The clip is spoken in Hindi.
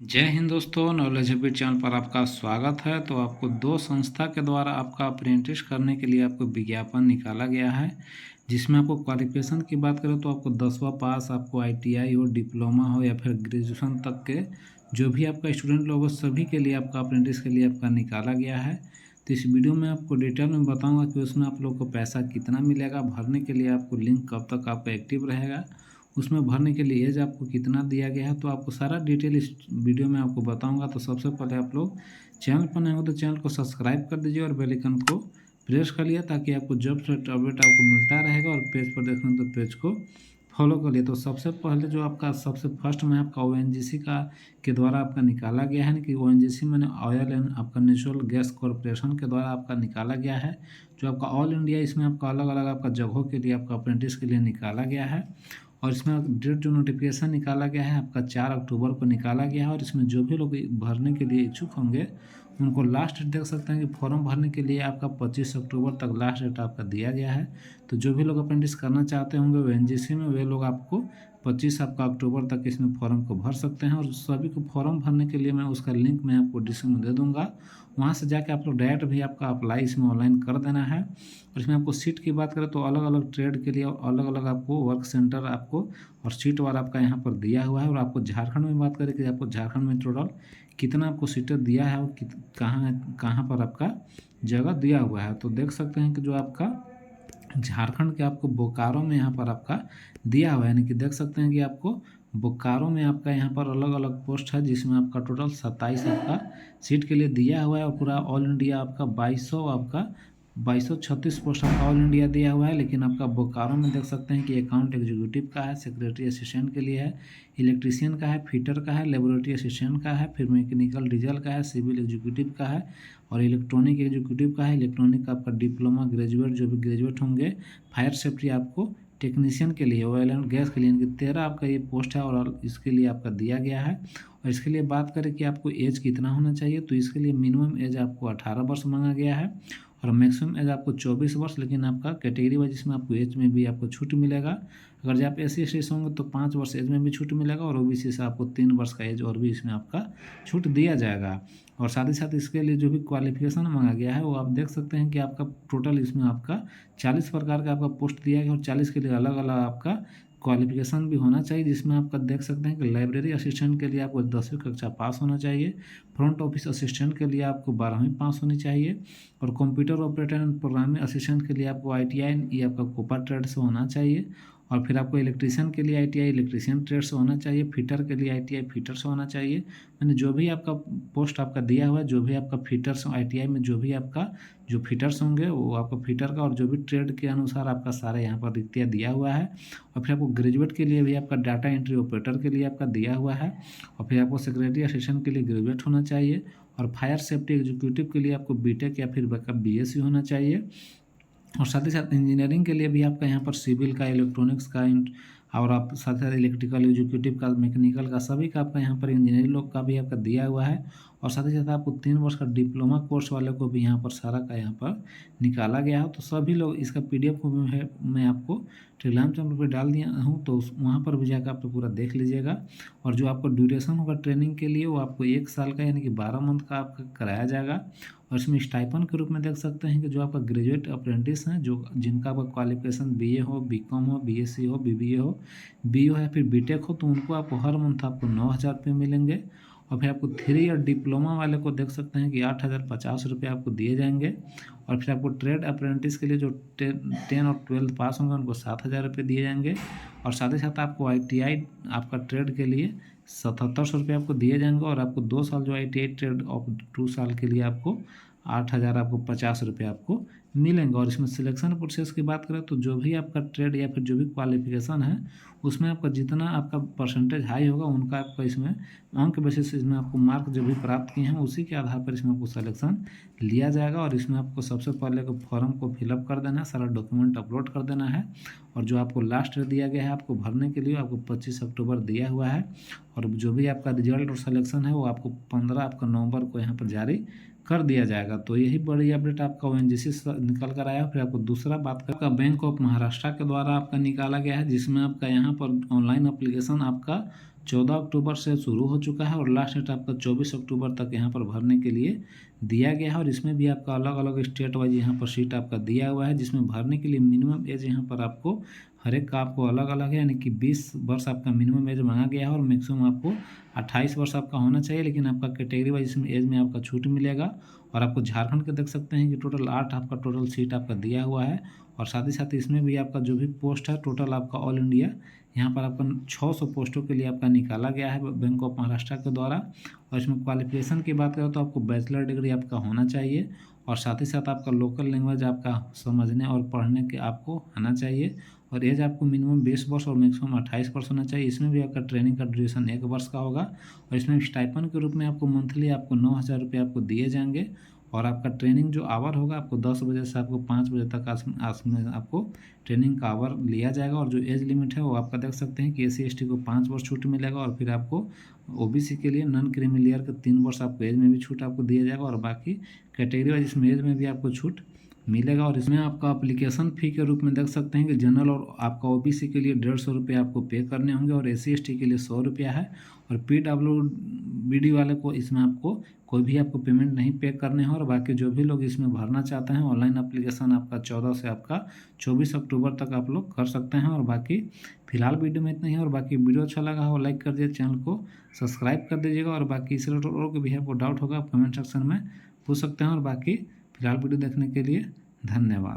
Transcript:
जय हिंद दोस्तों, नॉलेज हैबिट चैनल पर आपका स्वागत है। तो आपको दो संस्था के द्वारा आपका अप्रेंटिस करने के लिए आपको विज्ञापन निकाला गया है, जिसमें आपको क्वालिफिकेशन की बात करें तो आपको 10वां पास, आपको ITI हो, डिप्लोमा हो या फिर ग्रेजुएशन तक के जो भी आपका स्टूडेंट लोग हो सभी के लिए आपका अप्रेंटिस के लिए आपका निकाला गया है। तो इस वीडियो में आपको डिटेल में बताऊंगा कि उसमें आप लोग को पैसा कितना मिलेगा, भरने के लिए आपको लिंक कब तक आपका एक्टिव रहेगा, उसमें भरने के लिए एज आपको कितना दिया गया है। तो आपको सारा डिटेल इस वीडियो में आपको बताऊंगा। तो सबसे पहले आप लोग चैनल पर नए हो तो चैनल को सब्सक्राइब कर दीजिए और बेल आइकन को प्रेस कर लिया, ताकि आपको जब से अपडेट आपको मिलता रहेगा। और पेज पर देखें तो पेज को फॉलो कर लिए। तो सबसे पहले जो आपका सबसे फर्स्ट में आपका ONGC का के द्वारा आपका निकाला गया है कि ONGC मैंने ऑयल एंड आपका नेचुरल गैस कॉरपोरेशन के द्वारा आपका निकाला गया है। जो आपका ऑल इंडिया, इसमें आपका अलग अलग आपका जगहों के लिए आपका अप्रेंटिस के लिए निकाला गया है। और इसमें डेट जो नोटिफिकेशन निकाला गया है आपका 4 अक्टूबर को निकाला गया है। और इसमें जो भी लोग भरने के लिए इच्छुक होंगे उनको लास्ट डेट देख सकते हैं कि फॉर्म भरने के लिए आपका 25 अक्टूबर तक लास्ट डेट आपका दिया गया है। तो जो भी लोग अप्रेंटिस करना चाहते होंगे ONGC में, वे लोग आपको 25 आपका अक्टूबर तक इसमें फॉर्म को भर सकते हैं। और सभी को फॉर्म भरने के लिए मैं उसका लिंक मैं आपको डिस्क्रिप्शन में दे दूंगा, वहाँ से जाके आप लोग डायरेक्ट भी आपका अप्लाई इसमें ऑनलाइन कर देना है। और इसमें आपको सीट की बात करें तो अलग अलग ट्रेड के लिए अलग अलग आपको वर्क सेंटर आपको और सीट वाला आपका यहाँ पर दिया हुआ है। और आपको झारखंड में बात करें कि आपको झारखंड में टोटल कितना आपको सीटें दिया है और कहाँ कहाँ पर आपका जगह दिया हुआ है। तो देख सकते हैं कि जो आपका झारखंड के आपको बोकारो में यहाँ पर आपका दिया हुआ है, यानी कि देख सकते हैं कि आपको बोकारो में आपका यहाँ पर अलग अलग पोस्ट है, जिसमें आपका टोटल 27 आपका सीट के लिए दिया हुआ है। और पूरा ऑल इंडिया आपका 2236 पोस्ट आपका ऑल इंडिया दिया हुआ है। लेकिन आपका बोकारो में देख सकते हैं कि अकाउंट एग्जीक्यूटिव का है, सेक्रेटरी असिस्टेंट के लिए है, इलेक्ट्रीशियन का है, फिटर का है, लेबोरेटरी असिस्टेंट का है, फिर मैकेनिकल डीजल का है, सिविल एग्जीक्यूटिव का है और इलेक्ट्रॉनिक एग्जीक्यूटिव का है। इलेक्ट्रॉनिक का आपका डिप्लोमा ग्रेजुएट जो भी ग्रेजुएट होंगे, फायर सेफ्टी आपको टेक्नीशियन के लिए, ऑयल एंड गैस के लिए, इनकी 13 आपका ये पोस्ट है और इसके लिए आपका दिया गया है। और इसके लिए बात करें कि आपको एज कितना होना चाहिए, तो इसके लिए मिनिमम एज आपको 18 वर्ष मांगा गया है और मैक्सिमम एज आपको 24 वर्ष। लेकिन आपका कैटेगरी वाइज इसमें आपको एज में भी आपको छूट मिलेगा। अगर जब आप SC/ST से होंगे तो 5 वर्ष एज में भी छूट मिलेगा और OBC से आपको 3 वर्ष का एज और भी इसमें आपका छूट दिया जाएगा। और साथ ही साथ इसके लिए जो भी क्वालिफिकेशन मांगा गया है वो आप देख सकते हैं कि आपका टोटल इसमें आपका 40 प्रकार का आपका पोस्ट दिया गया और 40 के लिए अलग अलग आपका क्वालिफिकेशन भी होना चाहिए, जिसमें आपका देख सकते हैं कि लाइब्रेरी असिस्टेंट के लिए आपको 10वीं कक्षा पास होना चाहिए, फ्रंट ऑफिस असिस्टेंट के लिए आपको 12वीं पास होनी चाहिए और computer operator and programming assistant के लिए आपको ITI ये आपका कोपा ट्रेड से होना चाहिए। और फिर आपको इलेक्ट्रीशियन के लिए ITI इलेक्ट्रीशियन ट्रेड से होना चाहिए, फिटर के लिए ITI फिटर से होना चाहिए। मैंने जो भी आपका पोस्ट आपका दिया हुआ है, जो भी आपका फिटर्स ITI में जो भी आपका जो फिटर्स होंगे वो आपको फिटर का, और जो भी ट्रेड के अनुसार आपका सारा यहाँ पर रिक्तियाँ दिया हुआ है। और फिर आपको ग्रेजुएट के लिए भी आपका डाटा एंट्री ऑपरेटर के लिए आपका दिया हुआ है। और फिर आपको सेक्रेटरी असिस्टेंट के लिए ग्रेजुएट होना चाहिए और फायर सेफ्टी एग्जीक्यूटिव के लिए आपको BTech या फिर BSc होना चाहिए। और साथ ही साथ इंजीनियरिंग के लिए भी आपका यहाँ पर सिविल का, इलेक्ट्रॉनिक्स का और आप साथ साथ इलेक्ट्रिकल एग्जीक्यूटिव का, मैकेनिकल का, सभी का आपका यहाँ पर इंजीनियरिंग लोग का भी आपका दिया हुआ है। और साथ ही साथ आपको 3 वर्ष का डिप्लोमा कोर्स वाले को भी यहाँ पर सारा का यहाँ पर निकाला गया है। तो सभी लोग इसका PDF को मैं आपको टेलीग्राम चैनल पर डाल दिया हूँ, तो वहाँ पर भी जाकर आप तो पूरा देख लीजिएगा। और जो आपको ड्यूरेशन होगा ट्रेनिंग के लिए वो आपको 1 साल का यानी कि 12 मंथ का आपका कराया जाएगा। और इसमें स्टाइपन के रूप में देख सकते हैं कि जो आपका ग्रेजुएट अप्रेंटिस हैं, जो जिनका आपका क्वालिफिकेशन BA हो, BCom हो, BSc हो, BBA हो, BE या फिर BTech हो, तो उनको आपको हर मंथ आपको 9,000 रुपये मिलेंगे। और फिर आपको 3 ईयर डिप्लोमा वाले को देख सकते हैं कि 8,050 रुपये आपको दिए जाएंगे। और फिर आपको ट्रेड अप्रेंटिस के लिए जो 10 और 12 पास होंगे उनको 7,000 रुपये दिए जाएंगे। और साथ ही साथ आपको ITI आपका ट्रेड के लिए 7,700 रुपये आपको दिए जाएंगे। और आपको 2 साल जो ITI ट्रेड और 2 साल के लिए आपको 8,000 आपको 50 रुपये आपको मिलेंगे। और इसमें सिलेक्शन प्रोसेस की बात करें तो जो भी आपका ट्रेड या फिर जो भी क्वालिफिकेशन है उसमें आपका जितना आपका परसेंटेज हाई होगा उनका आपका इसमें अंक बेसिस इसमें आपको मार्क जो भी प्राप्त किए हैं उसी के आधार पर इसमें आपको सिलेक्शन लिया जाएगा। और इसमें आपको सबसे पहले को फॉर्म को फिलअप कर देना है, सारा डॉक्यूमेंट अपलोड कर देना है। और जो आपको लास्ट दिया गया है आपको भरने के लिए आपको 25 अक्टूबर दिया हुआ है। और जो भी आपका रिजल्ट और सिलेक्शन है वो आपको 15 आपका नवंबर को यहाँ पर जारी कर दिया जाएगा। तो यही बड़ी अपडेट आपका ONGC निकल कर आया। फिर आपको दूसरा बात कर आपका बैंक ऑफ महाराष्ट्र के द्वारा आपका निकाला गया है, जिसमें आपका यहाँ पर ऑनलाइन एप्लीकेशन आपका 14 अक्टूबर से शुरू हो चुका है और लास्ट डेट आपका 24 अक्टूबर तक यहाँ पर भरने के लिए दिया गया है। और इसमें भी आपका अलग अलग स्टेट वाइज यहाँ पर सीट आपका दिया हुआ है, जिसमें भरने के लिए मिनिमम एज यहाँ पर आपको हर एक का आपको अलग अलग है, यानी कि 20 वर्ष आपका मिनिमम एज मांगा गया है और मैक्सिमम आपको 28 वर्ष आपका होना चाहिए। लेकिन आपका कैटेगरी वाइज इसमें एज में आपका छूट मिलेगा। और आपको झारखंड के देख सकते हैं कि टोटल 8 आपका टोटल सीट आपका दिया हुआ है। और साथ ही साथ इसमें भी आपका जो भी पोस्ट है टोटल आपका ऑल इंडिया यहाँ पर आपका 600 पोस्टों के लिए आपका निकाला गया है बैंक ऑफ महाराष्ट्र के द्वारा। और इसमें क्वालिफिकेशन की बात करें तो आपको बैचलर डिग्री आपका होना चाहिए और साथ ही साथ आपका लोकल लैंग्वेज आपका समझने और पढ़ने के आपको आना चाहिए। और एज आपको मिनिमम 20 वर्ष और मैक्सिमम 28 वर्ष होना चाहिए। इसमें भी आपका ट्रेनिंग का ड्यूरेशन 1 वर्ष का होगा। और इसमें स्टाइपेंड के रूप में आपको मंथली आपको 9,000 रुपये आपको दिए जाएंगे। और आपका ट्रेनिंग जो आवर होगा आपको 10 बजे से आपको 5 बजे तक में आपको ट्रेनिंग का आवर लिया जाएगा। और जो एज लिमिट है वो आपका देख सकते हैं कि SC/ST को 5 वर्ष छूट मिलेगा। और फिर आपको OBC के लिए नॉन क्रीमी लेयर के 3 वर्ष आपको एज में भी छूट आपको दिया जाएगा। और बाकी कैटेगरी वाइज इसमें एज में भी आपको छूट मिलेगा। और इसमें आपका एप्लीकेशन फ़ी के रूप में देख सकते हैं कि जनरल और आपका OBC के लिए 150 रुपये आपको पे करने होंगे और SC/ST के लिए 100 रुपया है। और PWBD वाले को इसमें आपको कोई भी आपको पेमेंट नहीं पे करने हैं। और बाकी जो भी लोग इसमें भरना चाहते हैं ऑनलाइन एप्लीकेशन आपका 14 से आपका 24 अक्टूबर तक आप लोग कर सकते हैं। और बाकी फिलहाल वीडियो में इतना ही है। और बाकी वीडियो अच्छा लगा हो लाइक कर दीजिए, चैनल को सब्सक्राइब कर दीजिएगा। और बाकी इस रिलेटेड को भी आपको डाउट होगा आप कमेंट सेक्शन में पूछ सकते हैं। और बाकी फिलहाल वीडियो देखने के लिए धन्यवाद।